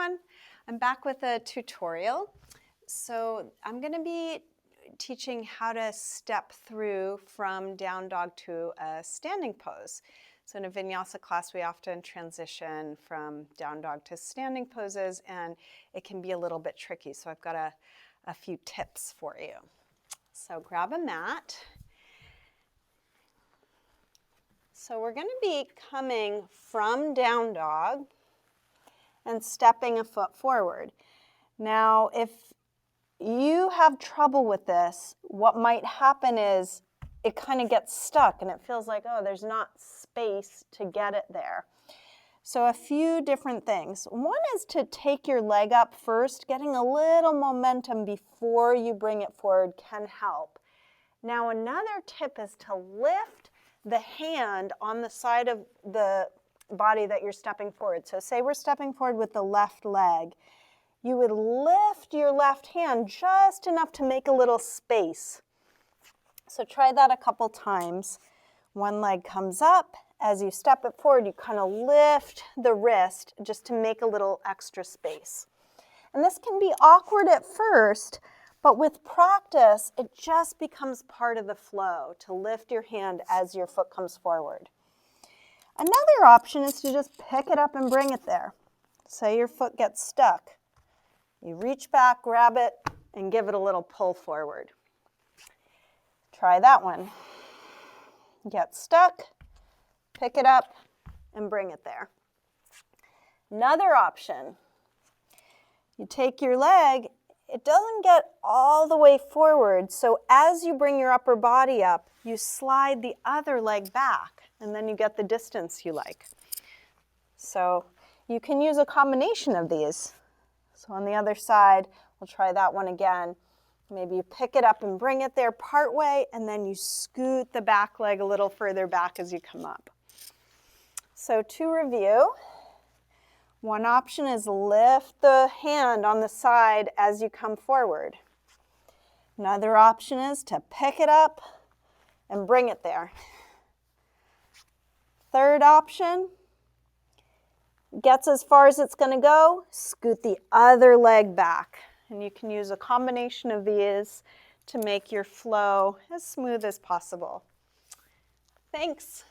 everyone. I'm back with a tutorial. So I'm going to be teaching how to step through from down dog to a standing pose. So in a vinyasa class, we often transition from down dog to standing poses, and it can be a little bit tricky. So I've got a few tips for you. So grab a mat. So we're going to be coming from down dog and stepping a foot forward. Now, if you have trouble with this, what might happen is it kind of gets stuck and it feels like, oh, there's not space to get it there. So a few different things. One is to take your leg up first. Getting a little momentum before you bring it forward can help. Now, another tip is to lift the hand on the side of the body that you're stepping forward. So say we're stepping forward with the left leg. You would lift your left hand just enough to make a little space. So try that a couple times. One leg comes up. As you step it forward, you kind of lift the wrist just to make a little extra space. And this can be awkward at first, but with practice, it just becomes part of the flow to lift your hand as your foot comes forward. Another option is to just pick it up and bring it there. Say your foot gets stuck. You reach back, grab it, and give it a little pull forward. Try that one. Get stuck, pick it up, and bring it there. Another option, you take your leg, it doesn't get all the way forward, so as you bring your upper body up, you slide the other leg back, and then you get the distance you like. So you can use a combination of these. So on the other side, we'll try that one again. Maybe you pick it up and bring it there part way, and then you scoot the back leg a little further back as you come up. So to review, one option is lift the hand on the side as you come forward. Another option is to pick it up and bring it there. Third option, gets as far as it's going to go, scoot the other leg back. And you can use a combination of these to make your flow as smooth as possible. Thanks.